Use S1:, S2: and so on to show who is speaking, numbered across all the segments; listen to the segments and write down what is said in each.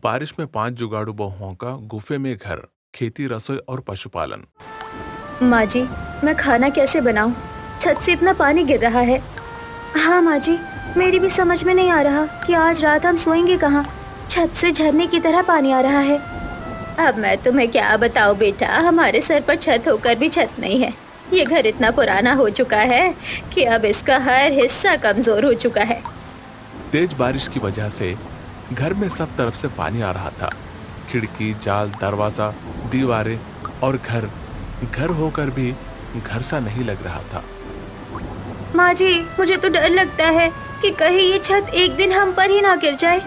S1: बारिश में 5 जुगाड़ू बहुओं का गुफे में घर, खेती, रसोई और पशुपालन।
S2: माँ जी, मैं खाना कैसे बनाऊं? छत से इतना पानी गिर रहा है। हाँ माँ जी, मेरी भी समझ में नहीं आ रहा कि आज रात हम सोएंगे कहाँ। छत से झरने की तरह पानी आ रहा है। अब मैं तुम्हें क्या बताऊं बेटा, हमारे सर पर छत होकर भी छत नहीं है। ये घर इतना पुराना हो चुका है कि अब इसका हर हिस्सा कमजोर हो चुका है।
S1: तेज बारिश की वजह से घर में सब तरफ से पानी आ रहा था। खिड़की, जाल, दरवाजा, दीवारें और घर घर होकर भी घर सा नहीं लग रहा था।
S2: माँ जी, मुझे तो डर लगता है कि कहीं ये छत एक दिन हम पर ही ना गिर जाए।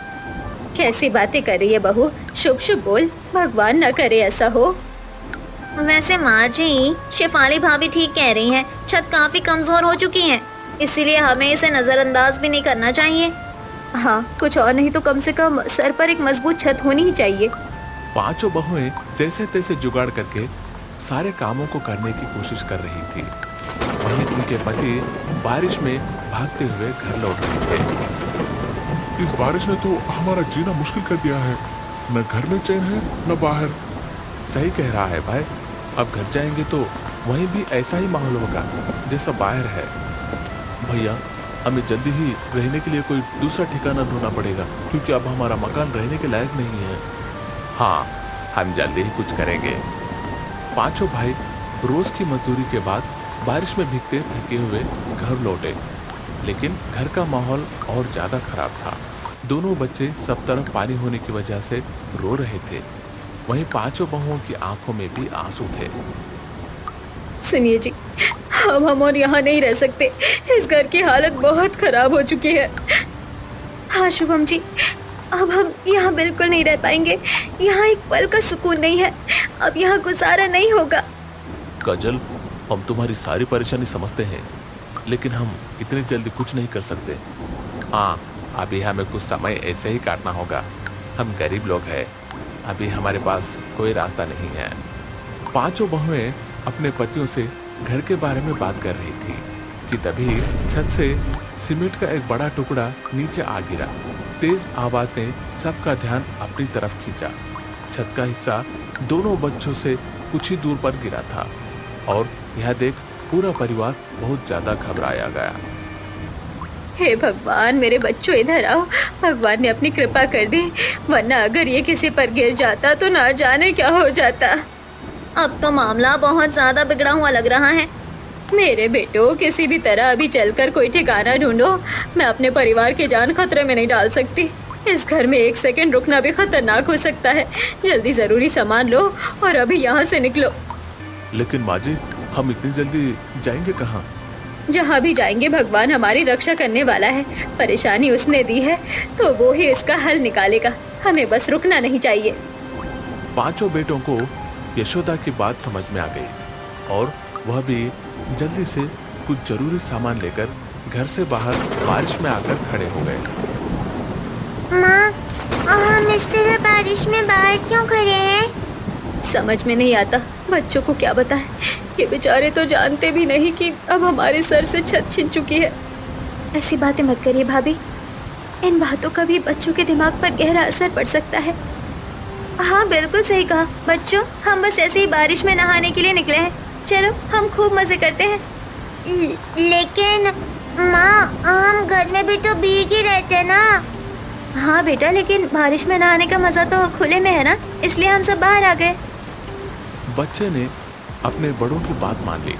S2: कैसी बातें कर रही है बहू, शुभ शुभ बोल, भगवान न करे ऐसा हो।
S3: वैसे माँ जी, शेफाली भाभी ठीक कह रही हैं, छत काफी कमजोर हो चुकी है, इसीलिए हमें इसे नजरअंदाज भी नहीं करना चाहिए।
S2: हाँ, कुछ और नहीं तो कम से कम सर पर एक मजबूत छत होनी ही चाहिए।
S1: पांचों बहुएं जैसे तैसे जुगाड़ करके सारे कामों को करने की कोशिश कर रही थी। वहीं उनके पति बारिश में भागते हुए घर लौट रहे थे।
S4: इस बारिश ने तो हमारा जीना मुश्किल कर दिया है। न घर में चैन है न बाहर।
S1: सही कह रहा है भाई, अब घर जाएंगे तो वहीं भी ऐसा ही माहौल होगा जैसा बाहर है। भैया, हमें जल्दी ही रहने के लिए कोई दूसरा ठिकाना ढूंढना पड़ेगा, क्योंकि अब हमारा मकान रहने के लायक नहीं है। हाँ, हम जल्दी ही कुछ करेंगे। पांचों भाई रोज की मजदूरी के बाद बारिश में भीगते थके हुए घर लौटे, लेकिन घर का माहौल और ज्यादा खराब था। दोनों बच्चे सब तरफ पानी होने की वजह से रो रहे थे। वहीं पांचों बहुओं की आंखों में भी आंसू थे।
S2: सुनिए जी, हम और यहाँ नहीं रह सकते। इस घर की हालत बहुत खराब हो चुकी है। हाँ शुभम जी, अब हम यहाँ बिल्कुल नहीं रह पाएंगे। यहाँ एक पल का सुकून नहीं है। अब यहाँ गुजारा नहीं होगा।
S1: काजल, हम तुम्हारी सारी परेशानी समझते हैं, लेकिन हम इतनी जल्दी कुछ नहीं कर सकते। हाँ, अभी हमें कुछ समय ऐसे ही काटना होगा। हम गरीब लोग हैं, अभी हमारे पास कोई रास्ता नहीं है। पांचों बहुएं अपने पतियों से घर के बारे में बात कर रही थी कि तभी छत से सीमेंट का एक बड़ा टुकड़ा नीचे आ गिरा। तेज आवाज ने सबका ध्यान अपनी तरफ खींचा। छत का हिस्सा दोनों बच्चों से कुछ ही दूर पर गिरा था और यह देख पूरा परिवार बहुत ज्यादा घबराया गया।
S2: हे भगवान, मेरे बच्चों इधर आओ। भगवान ने अपनी कृपा कर दी, वरना अगर ये किसी पर गिर जाता तो ना जाने क्या हो जाता।
S3: अब तो मामला बहुत ज्यादा बिगड़ा हुआ लग रहा है।
S2: मेरे बेटो, किसी भी तरह अभी चलकर कोई ठिकाना ढूंढो। मैं अपने परिवार की जान खतरे में नहीं डाल सकती। इस घर में एक सेकंड रुकना भी खतरनाक हो सकता है। जल्दी जरूरी सामान लो और अभी यहाँ से निकलो।
S1: लेकिन माँ जी, हम इतनी जल्दी जाएंगे कहाँ?
S2: जहाँ भी जाएंगे भगवान हमारी रक्षा करने वाला है। परेशानी उसने दी है तो वो ही इसका हल निकालेगा। हमें बस रुकना नहीं चाहिए।
S1: पांचों बेटों को यशोदा की बात समझ में आ गई और वह भी जल्दी से कुछ जरूरी सामान लेकर घर से बाहर बारिश में आकर खड़े हो गए।
S3: माँ, हम इस तरह बारिश में बाहर क्यों खड़े हैं?
S2: समझ में नहीं आता, बच्चों को क्या बताएं। ये बेचारे तो जानते भी नहीं कि अब हमारे सर से छत छिन चुकी है। ऐसी बातें मत करिए भाभी, इन बातों का भी बच्चों के दिमाग पर गहरा असर पड़ सकता है। हाँ बिल्कुल सही कहा। बच्चों, हम बस ऐसे ही बारिश में नहाने के लिए निकले हैं। चलो हम खूब मजे करते हैं।
S3: लेकिन माँ, हम घर में भी तो भीग ही रहते हैं ना।
S2: हाँ बेटा, लेकिन बारिश में नहाने का मजा तो खुले में है ना, इसलिए हम सब बाहर आ गए।
S1: बच्चे ने अपने बड़ों की बात मान ली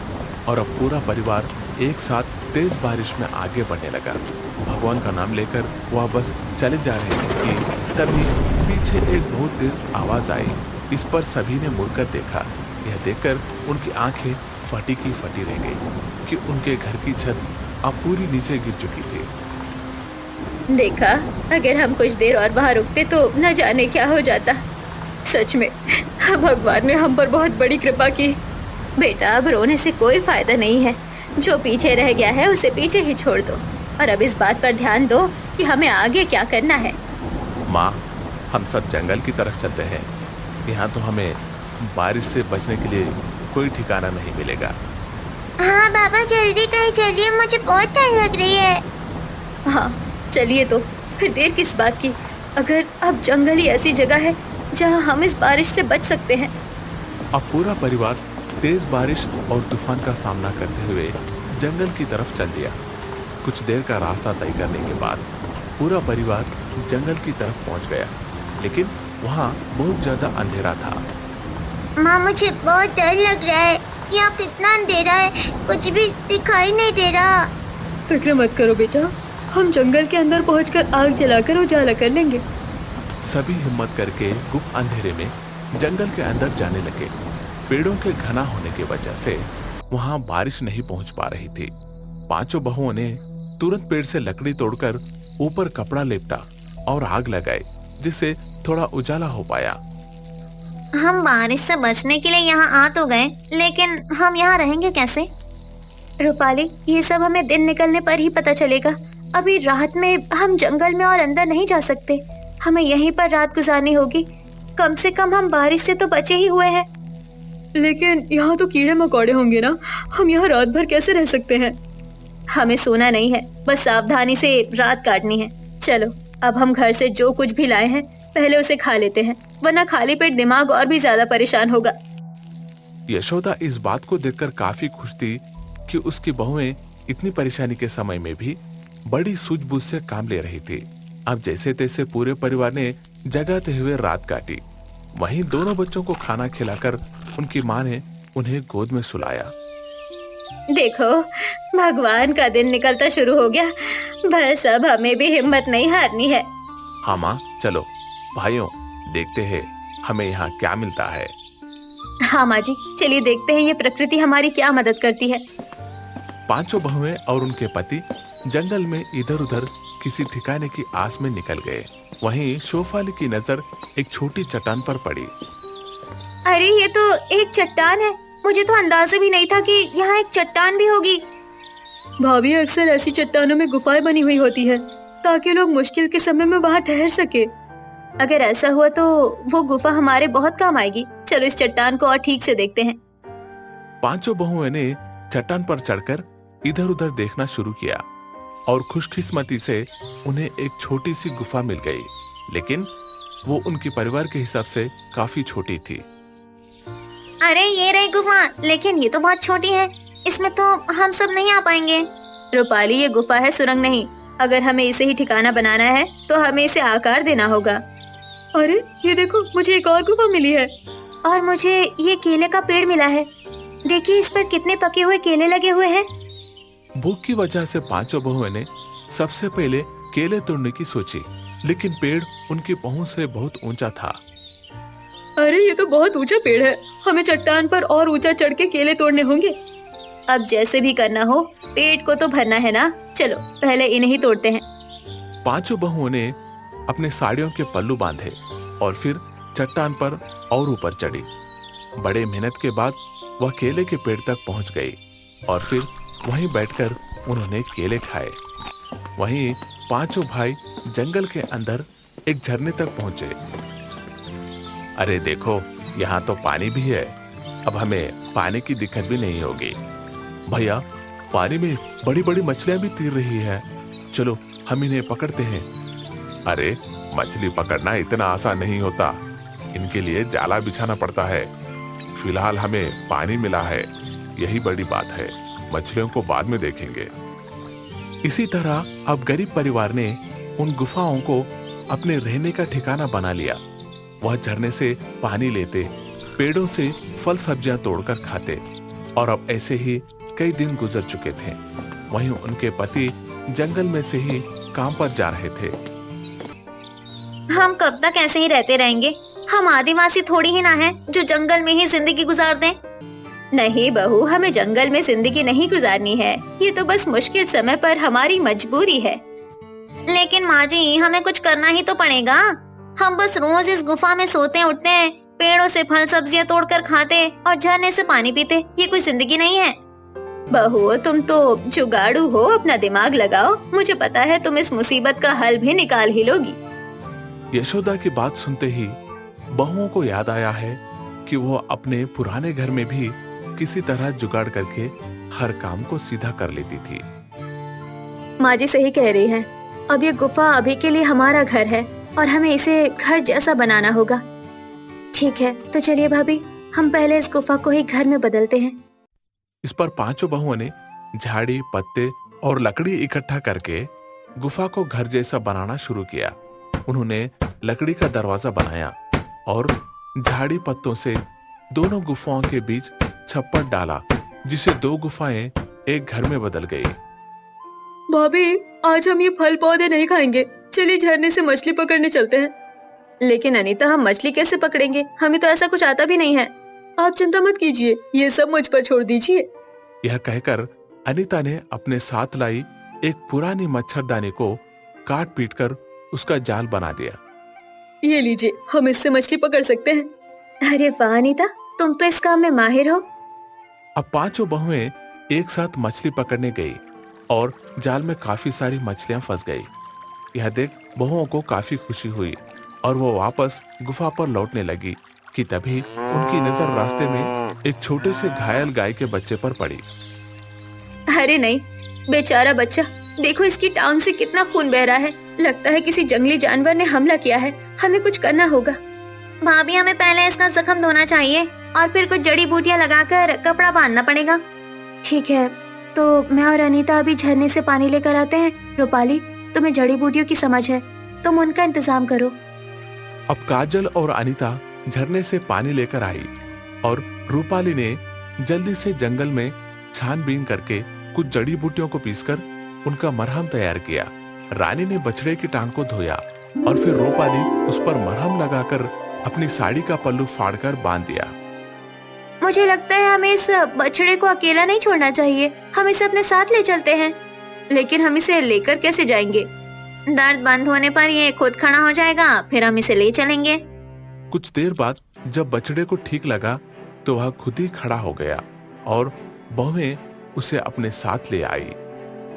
S1: और अब पूरा परिवार एक साथ तेज बारिश में आगे बढ़ने लगा। भगवान का नाम लेकर वह बस चले जा रहे थे कि तभी पीछे एक बहुत तेज आवाज आई। इस पर सभी ने मुड़कर देखा। यह देखकर उनकी आंखें फटी की फटी रह गई कि उनके घर की छत अब पूरी नीचे गिर चुकी थी।
S2: देखा, अगर हम कुछ देर और वहाँ रुकते तो न जाने क्या हो जाता। सच में भगवान ने हम पर बहुत बड़ी कृपा की। बेटा, अब रोने से कोई फायदा नहीं है। जो पीछे रह गया है उसे पीछे ही छोड़ दो और अब इस बात पर ध्यान दो कि हमें आगे क्या करना है।
S1: माँ, हम सब जंगल की तरफ चलते हैं। यहाँ तो हमें बारिश से बचने के लिए कोई ठिकाना नहीं मिलेगा।
S3: हाँ बाबा, जल्दी कहीं चलिए, मुझे बहुत ठंड लग रही है।
S2: हाँ चलिए, तो फिर देर किस बात की। अगर अब जंगल ही ऐसी जगह है जहाँ हम इस बारिश से बच सकते हैं।
S1: अब पूरा परिवार तेज बारिश और तूफान का सामना करते हुए जंगल की तरफ चल दिया। कुछ देर का रास्ता तय करने के बाद पूरा परिवार जंगल की तरफ पहुंच गया, लेकिन वहां बहुत ज्यादा अंधेरा था।
S3: माँ, मुझे बहुत डर लग रहा है। यहाँ कितना अंधेरा है, कुछ भी दिखाई नहीं दे रहा।
S2: फिक्र मत करो बेटा, हम जंगल के अंदर पहुंचकर आग जलाकर उजाला कर लेंगे।
S1: सभी हिम्मत करके गुप्त अंधेरे में जंगल के अंदर जाने लगे। पेड़ों के घना होने की वजह से वहां बारिश नहीं पहुंच पा रही थी। पांचों बहुओं ने तुरंत पेड़ से लकड़ी तोड़कर ऊपर कपड़ा लेपटा और आग लगाई, जिससे थोड़ा उजाला हो पाया।
S3: हम बारिश से बचने के लिए यहाँ आ तो गए, लेकिन हम यहाँ रहेंगे कैसे?
S2: रूपाली, ये सब हमें दिन निकलने पर ही पता चलेगा। अभी रात में हम जंगल में और अंदर नहीं जा सकते। हमें यहीं पर रात गुजारनी होगी। कम से कम हम बारिश से तो बचे ही हुए हैं। लेकिन यहाँ तो कीड़े मकोड़े होंगे ना, हम यहाँ रात भर कैसे रह सकते हैं? हमें सोना नहीं है, बस सावधानी से रात काटनी है। चलो, अब हम घर से जो कुछ भी लाए हैं पहले उसे खा लेते हैं, वरना खाली पेट दिमाग और भी ज्यादा परेशान होगा।
S1: यशोदा इस बात को देखकर काफी खुश थी कि उसकी बहुएं इतनी परेशानी के समय में भी बड़ी सूझबूझ से काम ले रही थी। अब जैसे तैसे पूरे परिवार ने जगाते हुए रात काटी। वहीं दोनों बच्चों को खाना खिलाकर उनकी माँ ने उन्हें गोद में सुलाया।
S2: देखो, भगवान का दिन निकलता शुरू हो गया। बस अब हमें भी हिम्मत नहीं हारनी है।
S1: हाँ माँ, चलो भाइयों, देखते हैं हमें यहाँ क्या मिलता है।
S2: हाँ माँ जी, चलिए देखते हैं ये प्रकृति हमारी क्या मदद करती है।
S1: पांचों बहुएं और उनके पति जंगल में इधर उधर किसी ठिकाने की आस में निकल गए। वहीं शेफाली की नजर एक छोटी चट्टान पर पड़ी।
S2: अरे, ये तो एक चट्टान है। मुझे तो अंदाजा भी नहीं था कि यहाँ एक चट्टान भी होगी। भाभी, अक्सर ऐसी चट्टानों में गुफाएं बनी हुई होती है ताकि लोग मुश्किल के समय में वहाँ ठहर सके। अगर ऐसा हुआ तो वो गुफा हमारे बहुत काम आएगी। चलो इस चट्टान को और ठीक से देखते हैं।
S1: पांचों बहुओं ने चट्टान पर चढ़कर इधर उधर देखना शुरू किया और खुशकिस्मती से उन्हें एक छोटी सी गुफा मिल गई, लेकिन वो उनके परिवार के हिसाब से काफी छोटी थी।
S3: अरे, ये रही गुफा, लेकिन ये तो बहुत छोटी है। इसमें तो हम सब नहीं आ पाएंगे।
S2: रूपाली, ये गुफा है, सुरंग नहीं। अगर हमें इसे ही ठिकाना बनाना है तो हमें इसे आकार देना होगा। अरे, ये देखो, मुझे एक और गुफा मिली है। और मुझे ये केले का पेड़ मिला है। देखिए, इस पर कितने पके हुए केले लगे हुए हैं।
S1: भूख की वजह से पांचों बहुओं ने सबसे पहले केले तोड़ने की सोची, लेकिन पेड़ उनकी पहुंच से बहुत ऊंचा था।
S2: अरे, ये तो बहुत ऊंचा पेड़ है। हमें चट्टान पर और ऊंचा चढ़ के केले तोड़ने होंगे। अब जैसे भी करना हो, पेट को तो भरना है ना। चलो पहले इन्हें ही तोड़ते हैं।
S1: पांचों बहुओं ने अपने साड़ियों के पल्लू बांधे और फिर चट्टान पर और ऊपर चढ़ी। बड़े मेहनत के बाद वह केले के पेड़ तक पहुंच गई और फिर वहीं बैठकर उन्होंने केले खाए। वहीं पांचों भाई जंगल के अंदर एक झरने तक पहुंचे। अरे देखो, यहाँ तो पानी भी है। अब हमें पानी की दिक्कत भी नहीं होगी। भैया, पानी में बड़ी बड़ी मछलियां भी तैर रही है। चलो हम इन्हें पकड़ते हैं। अरे, मछली पकड़ना इतना आसान नहीं होता। इनके लिए जाला बिछाना पड़ता है। फिलहाल हमें पानी मिला है, यही बड़ी बात है। मछलियों को बाद में देखेंगे। इसी तरह अब गरीब परिवार ने उन गुफाओं को अपने रहने का ठिकाना बना लिया। वह झरने से पानी लेते, पेड़ों से फल सब्जियां तोड़कर खाते और अब ऐसे ही कई दिन गुजर चुके थे। वहीं उनके पति जंगल में से ही काम पर जा रहे थे।
S3: हम कब तक ऐसे ही रहते रहेंगे? हम आदिवासी थोड़ी ही ना हैं जो जंगल में ही जिंदगी गुजार दें।
S2: नहीं बहू, हमें जंगल में जिंदगी नहीं गुजारनी है। ये तो बस मुश्किल समय पर हमारी मजबूरी है।
S3: लेकिन माँ जी, हमें कुछ करना ही तो पड़ेगा। हम बस रोज इस गुफा में सोते उठते हैं, पेड़ों से फल सब्जियां तोड़कर खाते और झरने से पानी पीते। ये कोई जिंदगी नहीं है।
S2: बहू, तुम तो जुगाड़ू हो, अपना दिमाग लगाओ। मुझे पता है तुम इस मुसीबत का हल भी निकाल ही लोगी।
S1: यशोदा की बात सुनते ही बहुओं को याद आया है कि वो अपने पुराने घर में भी किसी तरह जुगाड़ करके हर काम को सीधा कर लेती थी।
S2: माँ जी सही कह रही है। अब ये गुफा अभी के लिए हमारा घर है। और हमें इसे घर जैसा बनाना होगा। ठीक है, तो चलिए भाभी, हम पहले इस गुफा को ही घर में बदलते हैं।
S1: इस पर पांचों बहुओं ने झाड़ी, पत्ते और लकड़ी इकट्ठा करके गुफा को घर जैसा बनाना शुरू किया। उन्होंने लकड़ी का दरवाजा बनाया और झाड़ी पत्तों से दोनों गुफाओं के बीच छप्पर डाला, जिसे 2 गुफाएं एक घर में बदल गई।
S2: भाभी, आज हम ये फल पौधे नहीं खाएंगे, चलिए झरने से मछली पकड़ने चलते हैं। लेकिन अनीता, हम मछली कैसे पकड़ेंगे? हमें तो ऐसा कुछ आता भी नहीं है। आप चिंता मत कीजिए, ये सब मुझ पर छोड़ दीजिए।
S1: यह कहकर अनीता ने अपने साथ लाई एक पुरानी मच्छरदानी को काट पीट कर उसका जाल बना दिया।
S2: ये लीजिए, हम इससे मछली पकड़ सकते हैं। अरे वाह अनीता, तुम तो इस काम में माहिर हो।
S1: अब पांचों बहुएं एक साथ मछली पकड़ने गई और जाल में काफी सारी मछलियां फंस गई। यह देख बहुओं को काफी खुशी हुई और वो वापस गुफा पर लौटने लगी कि तभी उनकी नजर रास्ते में एक छोटे से घायल गाय के बच्चे पर पड़ी।
S2: अरे नहीं, बेचारा बच्चा, देखो इसकी टांग से कितना खून बह रहा है। लगता है किसी जंगली जानवर ने हमला किया है। हमें कुछ करना होगा।
S3: भाभी, हमें पहले इसका जख्म धोना चाहिए और फिर कुछ जड़ी बूटियां लगाकर कपड़ा बांधना पड़ेगा।
S2: ठीक है, तो मैं और अनीता अभी झरने से पानी लेकर आते हैं। रूपाली, तुम्हें जड़ी बूटियों की समझ है, तुम उनका इंतजाम करो।
S1: अब काजल और अनीता झरने से पानी लेकर आई और रूपाली ने जल्दी से जंगल में छानबीन करके कुछ जड़ी बूटियों को पीसकर उनका मरहम तैयार किया। रानी ने बछड़े की टांग को धोया और फिर रूपाली उस पर मरहम लगाकर अपनी साड़ी का पल्लू फाड़कर बांध दिया।
S2: मुझे लगता है हमें इस बछड़े को अकेला नहीं छोड़ना चाहिए। हम इसे अपने साथ ले चलते हैं। लेकिन हम इसे लेकर कैसे जाएंगे?
S3: दर्द बंद होने पर ये खुद खड़ा हो जाएगा, फिर हम इसे ले चलेंगे।
S1: कुछ देर बाद जब बछड़े को ठीक लगा तो वह खुद ही खड़ा हो गया और बहुएं उसे अपने साथ ले आई।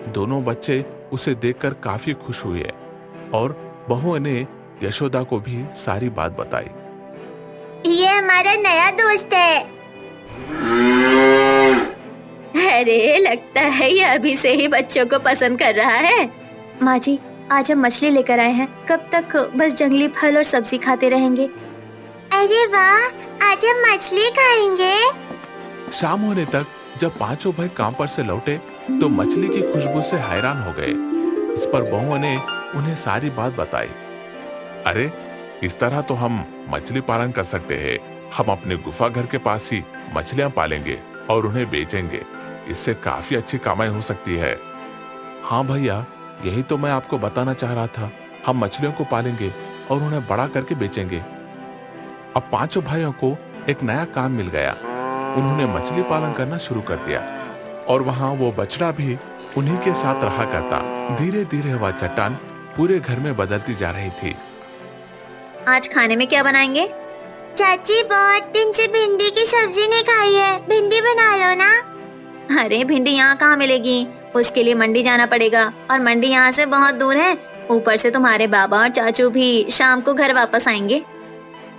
S1: दोनों बच्चे उसे देखकर काफी खुश हुए और बहुओं ने यशोदा को भी सारी बात बताई।
S3: ये हमारा नया दोस्त है।
S2: अरे, लगता है ये अभी से ही बच्चों को पसंद कर रहा है। माँ जी, आज हम मछली लेकर आए हैं। कब तक बस जंगली फल और सब्जी खाते रहेंगे?
S3: अरे वाह, आज हम मछली खाएंगे।
S1: शाम होने तक जब पांचों भाई काम पर से लौटे तो मछली की खुशबू से हैरान हो गए। इस पर बहुओं ने उन्हें सारी बात बताई। अरे, इस तरह तो हम मछली पालन कर सकते हैं। हम अपने गुफा घर के पास ही मछलियां पालेंगे और उन्हें बेचेंगे। इससे काफी अच्छी कमाई हो सकती है। हाँ भैया, यही तो मैं आपको बताना चाह रहा था। हम मछलियों को पालेंगे और उन्हें बड़ा करके बेचेंगे। अब पांचों भाइयों को एक नया काम मिल गया। उन्होंने मछली पालन करना शुरू कर दिया और वहाँ वो बछड़ा भी उन्हीं के साथ रहा करता। धीरे धीरे वह चट्टान पूरे घर में बदलती जा रही थी।
S3: आज खाने में क्या बनाएंगे? चाची, बहुत दिन से भिंडी की सब्जी नहीं खाई है, भिंडी बना लो ना। अरे, भिंडी यहाँ कहाँ मिलेगी? उसके लिए मंडी जाना पड़ेगा और मंडी यहाँ से बहुत दूर है। ऊपर से तुम्हारे बाबा और चाचू भी शाम को घर वापस आएंगे।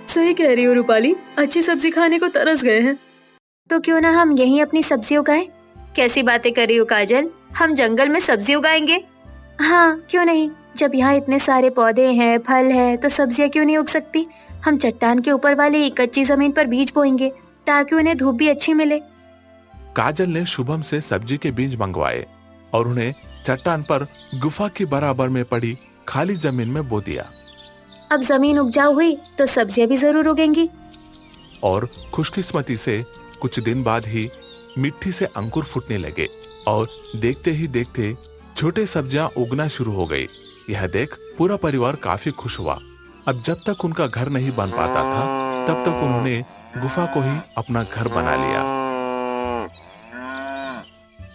S2: सही कह रही हो रूपाली, अच्छी सब्जी खाने को तरस गए हैं। तो क्यों ना हम यहीं अपनी सब्जी उगाएं? कैसी बातें कर रही हो काजल, हम जंगल में सब्जी उगाएंगे? हाँ, क्यों नहीं। जब यहाँ इतने सारे पौधे हैं, फल है, तो सब्जियाँ क्यों नहीं उग सकती? हम चट्टान के ऊपर वाली कच्ची जमीन पर बीज बोएंगे ताकि उन्हें धूप भी अच्छी मिले।
S1: काजल ने शुभम से सब्जी के बीज मंगवाए और उन्हें चट्टान पर गुफा की बराबर में पड़ी खाली जमीन में बो दिया।
S2: अब जमीन उपजाऊ हुई तो सब्जियां भी जरूर उगेंगी।
S1: और खुशकिस्मती से कुछ दिन बाद ही मिट्टी से अंकुर फूटने लगे और देखते ही देखते छोटे सब्जियां उगना शुरू हो गई। यह देख पूरा परिवार काफी खुश हुआ। अब जब तक उनका घर नहीं बन पाता था, तब तक उन्होंने गुफा को ही अपना घर बना लिया।